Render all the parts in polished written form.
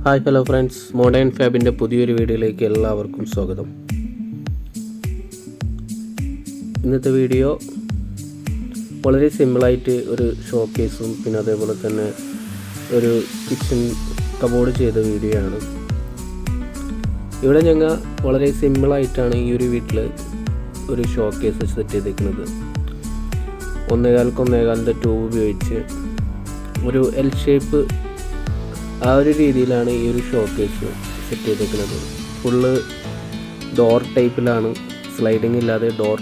Hi hello friends, modern ഫാബിൻ്റെ പുതിയൊരു വീഡിയോയിലേക്ക് എല്ലാവർക്കും സ്വാഗതം. ഇന്നത്തെ വീഡിയോ വളരെ സിമ്പിളായിട്ട് ഒരു ഷോക്കേസും പിന്നെ അതേപോലെ തന്നെ ഒരു കിച്ചൺ കബോർഡ് ചെയ്ത വീഡിയോ ആണ്. ഇവിടെ ഞങ്ങൾ വളരെ സിമ്പിളായിട്ടാണ് ഈ ഒരു വീട്ടിൽ ഒരു ഷോക്കേസ് സെറ്റ് ചെയ്തിരിക്കുന്നത്. 1.25 ട്യൂബ് ഉപയോഗിച്ച് ഒരു എൽ ഷേപ്പ് ആ ഒരു രീതിയിലാണ് ഈ ഒരു ഷോക്കേസ് സെറ്റ് ചെയ്തിരിക്കുന്നത്. ഫുള്ള് ഡോർ ടൈപ്പിലാണ്, സ്ലൈഡിങ് ഇല്ലാതെ ഡോർ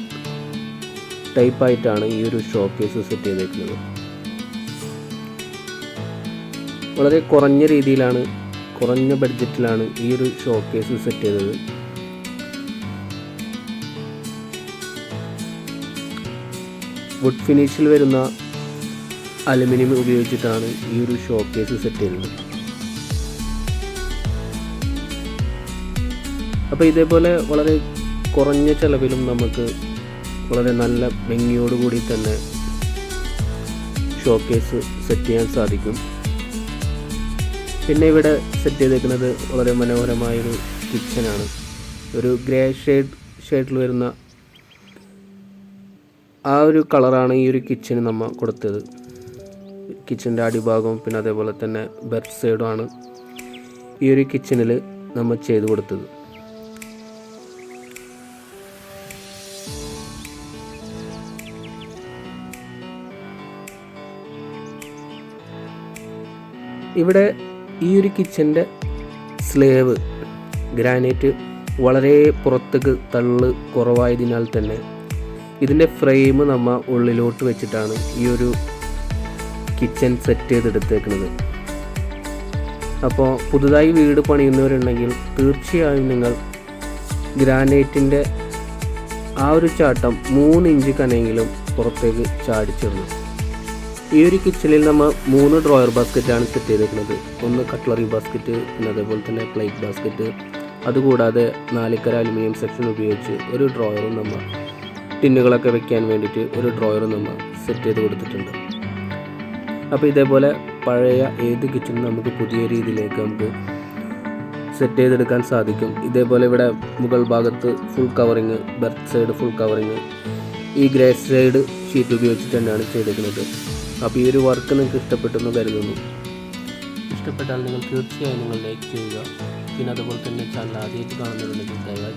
ടൈപ്പായിട്ടാണ് ഈ ഒരു ഷോക്കേസ് സെറ്റ് ചെയ്തിരിക്കുന്നത്. വളരെ കുറഞ്ഞ രീതിയിലാണ്, കുറഞ്ഞ ബഡ്ജറ്റിലാണ് ഈ ഒരു ഷോക്കേസ് സെറ്റ് ചെയ്തത്. വുഡ് ഫിനിഷിൽ വരുന്ന അലുമിനിയം ഉപയോഗിച്ചിട്ടാണ് ഈ ഒരു ഷോക്കേസ് സെറ്റ് ചെയ്യുന്നത്. അപ്പോൾ ഇതേപോലെ വളരെ കുറഞ്ഞ ചിലവിലും നമുക്ക് വളരെ നല്ല ഭംഗിയോടുകൂടി തന്നെ ഷോക്കേസ് സെറ്റ് ചെയ്യാൻ സാധിക്കും. പിന്നെ സെറ്റ് ചെയ്തേക്കുന്നത് വളരെ മനോഹരമായൊരു കിച്ചനാണ്. ഒരു ഗ്രേ ഷെയ്ഡിൽ വരുന്ന ആ ഒരു കളറാണ് ഈ ഒരു കിച്ചന് നമ്മൾ കൊടുത്തത്. കിച്ചൻ്റെ അടിഭാഗവും പിന്നെ അതേപോലെ തന്നെ ബെഡ് സൈഡുമാണ് ഈ ഒരു കിച്ചണിൽ നമ്മൾ ചെയ്ത് കൊടുത്തത്. ഇവിടെ ഈ ഒരു കിച്ചൻ്റെ സ്ലേവ് ഗ്രാനൈറ്റ് വളരെ പുറത്തേക്ക് തള്ള് കുറവായതിനാൽ തന്നെ ഇതിൻ്റെ ഫ്രെയിം നമ്മൾ ഉള്ളിലോട്ട് വെച്ചിട്ടാണ് ഈ ഒരു കിച്ചൺ സെറ്റ് ചെയ്തെടുത്തേക്കുന്നത്. അപ്പോൾ പുതുതായി വീട് പണിയുന്നവരുണ്ടെങ്കിൽ തീർച്ചയായും നിങ്ങൾ ഗ്രാനൈറ്റിൻ്റെ ആ ഒരു ചാട്ടം 3 ഇഞ്ച് കനെങ്കിലും പുറത്തേക്ക് ചാടിച്ചിടണം. ഈ ഒരു കിച്ചണിൽ നമ്മൾ 3 ഡ്രോയർ ബാസ്ക്കറ്റാണ് സെറ്റ് ചെയ്തിരിക്കുന്നത്. ഒന്ന് കട്ട്ലറി ബാസ്ക്കറ്റ്, പിന്നെ അതേപോലെ തന്നെ പ്ലേറ്റ് ബാസ്ക്കറ്റ്, അതുകൂടാതെ 4 അലുമിനിയം സെക്ഷൻ ഉപയോഗിച്ച് ഒരു ഡ്രോയറും നമ്മൾ ടിന്നുകളൊക്കെ വെക്കാൻ വേണ്ടിയിട്ട് ഒരു ഡ്രോയറും നമ്മൾ സെറ്റ് ചെയ്ത് കൊടുത്തിട്ടുണ്ട്. അപ്പോൾ ഇതേപോലെ പഴയ ഏത് കിച്ചണും നമുക്ക് പുതിയ രീതിയിലേക്ക് നമുക്ക് സെറ്റ് ചെയ്തെടുക്കാൻ സാധിക്കും. ഇതേപോലെ ഇവിടെ മുകൾ ഭാഗത്ത് full covering, bed side full covering ഈ ഗ്രേ സൈഡ് ഷീറ്റ് ഉപയോഗിച്ചിട്ട് തന്നെയാണ് ചെയ്തിരിക്കുന്നത്. അപ്പോൾ ഈ ഒരു വർക്ക് നിങ്ങൾക്ക് ഇഷ്ടപ്പെട്ടെന്ന് കരുതുന്നു. ഇഷ്ടപ്പെട്ടാൽ നിങ്ങൾ തീർച്ചയായും ലൈക്ക് ചെയ്യുക. പിന്നെ അതുപോലെ തന്നെ ചാനൽ ആദ്യമായിട്ട് കാണുന്നവരുണ്ടെങ്കിൽ ദയവായി